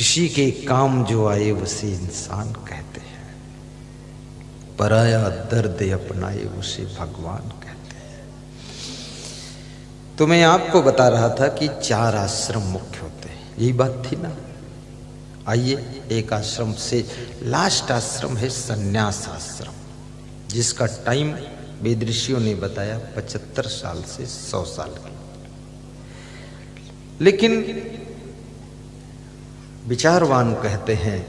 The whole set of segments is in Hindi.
किसी के काम जो आए उसे इंसान कहते हैं, पराया दर्द अपनाए उसे भगवान कहते हैं। तो मैं आपको बता रहा था कि 4 आश्रम मुख्य होते हैं, यही बात थी ना। आइए, एक आश्रम से लास्ट आश्रम है संन्यास आश्रम, जिसका टाइम वेद ऋषियों ने बताया 75 साल से 100 साल की। लेकिन विचारवान कहते हैं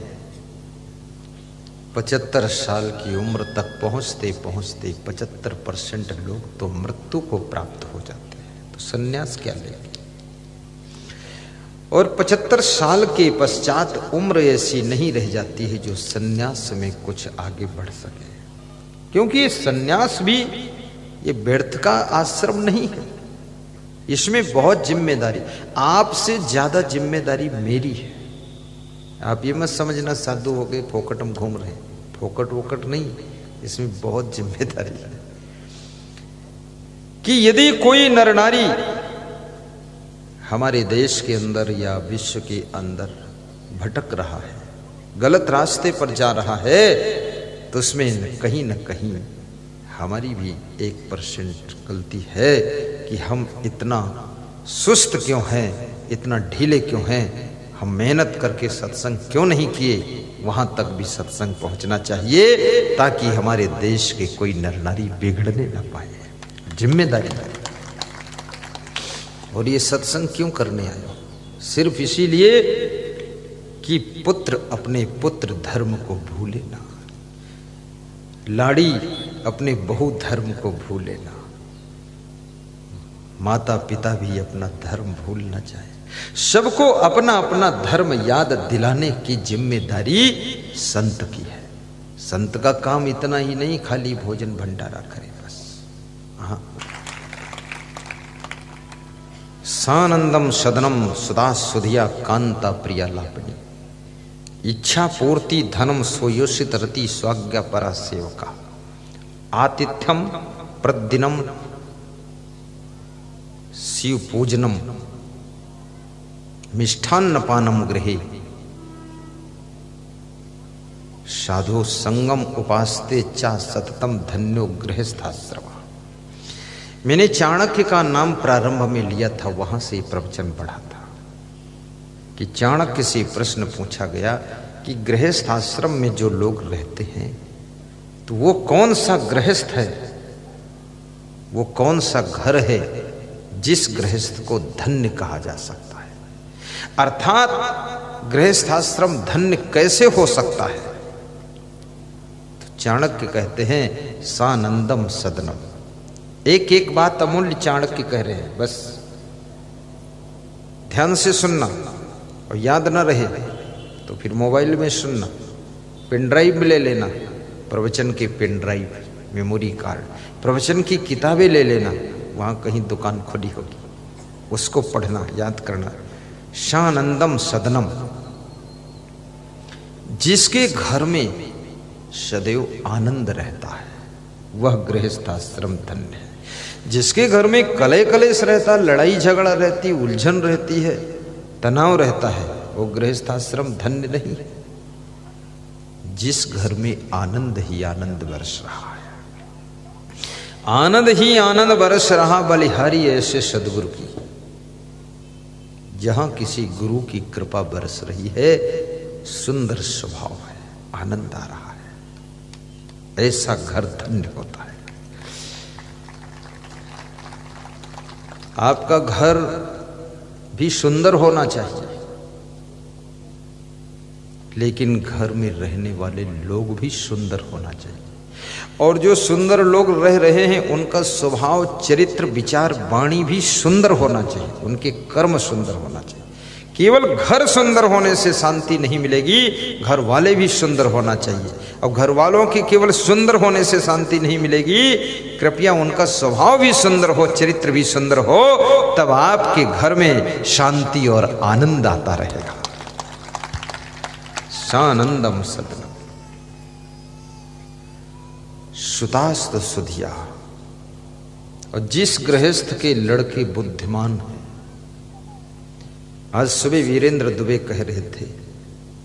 75 साल की उम्र तक पहुंचते पहुंचते 75% लोग तो मृत्यु को प्राप्त हो जाते हैं, तो संन्यास क्या लेंगे। और 75 साल के पश्चात उम्र ऐसी नहीं रह जाती है जो संन्यास में कुछ आगे बढ़ सके, क्योंकि ये संन्यास भी ये व्यर्थ का आश्रम नहीं है, इसमें बहुत जिम्मेदारी, आपसे ज्यादा जिम्मेदारी मेरी है। आप ये मत समझना साधु हो गए फोकट हम घूम रहे हैं, फोकट वोकट नहीं, इसमें बहुत जिम्मेदारी है कि यदि कोई नर नारी हमारे देश के अंदर या विश्व के अंदर भटक रहा है, गलत रास्ते पर जा रहा है, तो उसमें न कहीं हमारी भी 1% गलती है कि हम इतना सुस्त क्यों हैं, इतना ढीले क्यों हैं, हम मेहनत करके सत्संग क्यों नहीं किए। वहां तक भी सत्संग पहुंचना चाहिए ताकि हमारे देश के कोई नर नारी बिगड़ने ना पाए, जिम्मेदारी है। और ये सत्संग क्यों करने आए हो? सिर्फ इसीलिए कि पुत्र अपने पुत्र धर्म को भूले ना, लाड़ी अपने बहु धर्म को भूले ना, माता पिता भी अपना धर्म भूल ना जाए। सबको अपना अपना धर्म याद दिलाने की जिम्मेदारी संत की है। संत का काम इतना ही नहीं खाली भोजन भंडारा करे बस। हाँ, सानंदम सदनम सुधा सुधिया कांता प्रिया लापनी, इच्छा पूर्ति धनम सोयोषित रति स्वाज्ञा परा सेवका, आतिथ्यम प्रतिदिनम शिव पूजनम मिष्ठान्न पानम गृहे, साधु संगम उपासते चा सततम धन्यो गृहस्थाश्रम। मैंने चाणक्य का नाम प्रारंभ में लिया था, वहां से प्रवचन पढ़ा था कि चाणक्य से प्रश्न पूछा गया कि गृहस्थ आश्रम में जो लोग रहते हैं तो वो कौन सा गृहस्थ है, वो कौन सा घर है जिस गृहस्थ को धन्य कहा जा सकता है। अर्थात गृहस्थाश्रम धन्य कैसे हो सकता है। तो चाणक्य कहते हैं सानंदम सदनम। एक एक बात अमूल्य चाणक्य कह रहे हैं, बस ध्यान से सुनना, और याद ना रहे तो फिर मोबाइल में सुनना, पेन ड्राइव में ले लेना, प्रवचन के पेन ड्राइव, मेमोरी कार्ड, प्रवचन की किताबें ले लेना, वहां कहीं दुकान खुली होगी, उसको पढ़ना, याद करना। शानंदम सदनम, जिसके घर में सदैव आनंद रहता है वह गृहस्थाश्रम धन्य है। जिसके घर में कले कलेश रहता, लड़ाई झगड़ा रहती, उलझन रहती है, तनाव रहता है, वो गृहस्थाश्रम धन्य नहीं। जिस घर में आनंद ही आनंद बरस रहा है, आनंद ही आनंद बरस रहा बलिहारी ऐसे सदगुरु की, जहां किसी गुरु की कृपा बरस रही है, सुंदर स्वभाव है, आनंद आ रहा है, ऐसा घर धन्य होता है। आपका घर भी सुंदर होना चाहिए, लेकिन घर में रहने वाले लोग भी सुंदर होना चाहिए। और जो सुंदर लोग रह रहे हैं उनका स्वभाव, चरित्र, विचार, वाणी भी सुंदर होना चाहिए, उनके कर्म सुंदर होना चाहिए। केवल घर सुंदर होने से शांति नहीं मिलेगी, घर वाले भी सुंदर होना चाहिए। और घर वालों के केवल सुंदर होने से शांति नहीं मिलेगी, कृपया उनका स्वभाव भी सुंदर हो, चरित्र भी सुंदर हो, तब आपके घर में शांति और आनंद आता रहेगा। सानंदम सदनम सुतास्त सुधिया। और जिस गृहस्थ के लड़के बुद्धिमान हैं, आज सुबह वीरेंद्र दुबे कह रहे थे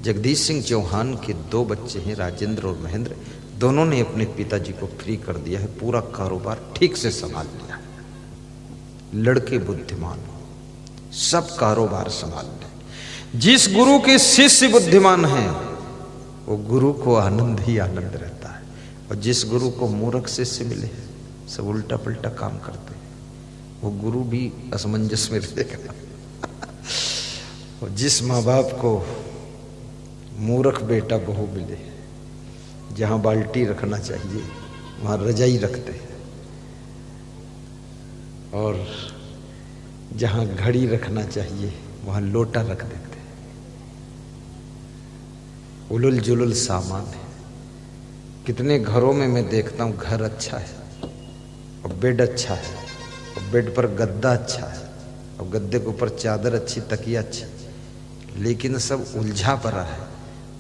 जगदीश सिंह चौहान के 2 बच्चे हैं, राजेंद्र और महेंद्र। दोनों ने अपने पिताजी को फ्री कर दिया है, पूरा कारोबार ठीक से संभाल लिया है। लड़के बुद्धिमान, सब कारोबार संभाल ले। जिस गुरु के शिष्य बुद्धिमान हैं वो गुरु को आनंद ही आनंद रहता है, और जिस गुरु को मूर्ख शिष्य मिले सब उल्टा पुल्टा काम करते हैं, वो गुरु भी असमंजस में रहेगा। और जिस माँ बाप को मूर्ख बेटा बहू मिले, जहां बाल्टी रखना चाहिए वहां रजाई रखते हैं, और जहां घड़ी रखना चाहिए वहां लोटा रख देते हैं। उलुल जुलुल सामान है। कितने घरों में मैं देखता हूं घर अच्छा है और बेड अच्छा है, और बेड पर गद्दा अच्छा है, और गद्दे के ऊपर चादर अच्छी, तकिया अच्छी, लेकिन सब उलझा पड़ा है।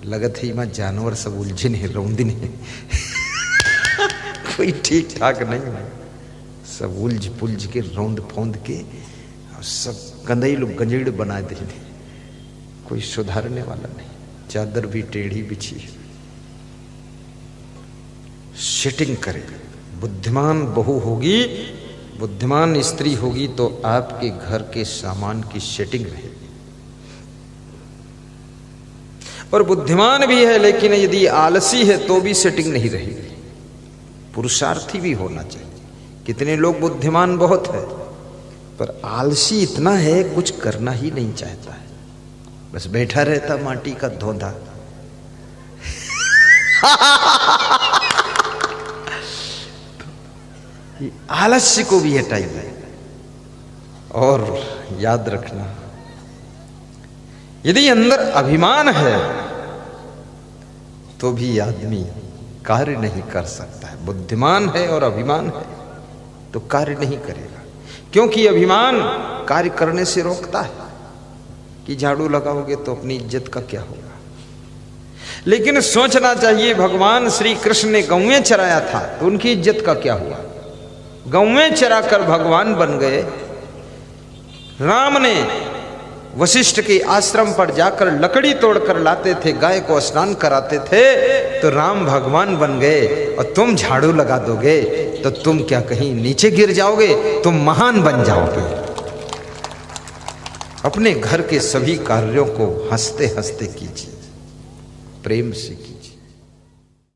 लगत है मां जानवर सब उलझिन है, रौंदिन है। कोई ठीक ठाक नहीं है, सब उलझ पुलझ के रौंद फौंद के और सब गंदई लोग गंजेड़ बना देंगे, कोई सुधारने वाला नहीं। चादर भी टेढ़ी बिछी है। सेटिंग करे। बुद्धिमान बहू होगी, बुद्धिमान स्त्री होगी तो आपके घर के सामान की सेटिंग रहेगी। और बुद्धिमान भी है लेकिन यदि आलसी है तो भी सेटिंग नहीं रहेगी। पुरुषार्थी भी होना चाहिए। कितने लोग बुद्धिमान बहुत है पर आलसी इतना है कुछ करना ही नहीं चाहता है, बस बैठा रहता माटी का धोंधा। आलस्य को भी हटाइए। और याद रखना, यदि अंदर अभिमान है तो भी आदमी कार्य नहीं कर सकता है। बुद्धिमान है और अभिमान है तो कार्य नहीं करेगा, क्योंकि अभिमान कार्य करने से रोकता है कि झाड़ू लगाओगे तो अपनी इज्जत का क्या होगा। लेकिन सोचना चाहिए, भगवान श्री कृष्ण ने गौएं चराया था तो उनकी इज्जत का क्या हुआ। गौएं चराकर भगवान बन गए। राम ने वशिष्ठ के आश्रम पर जाकर लकड़ी तोड़कर लाते थे, गाय को स्नान कराते थे, तो राम भगवान बन गए। और तुम झाड़ू लगा दोगे तो तुम क्या कहीं नीचे गिर जाओगे, तुम महान बन जाओगे। अपने घर के सभी कार्यों को हंसते हंसते कीजिए, प्रेम से कीजिए।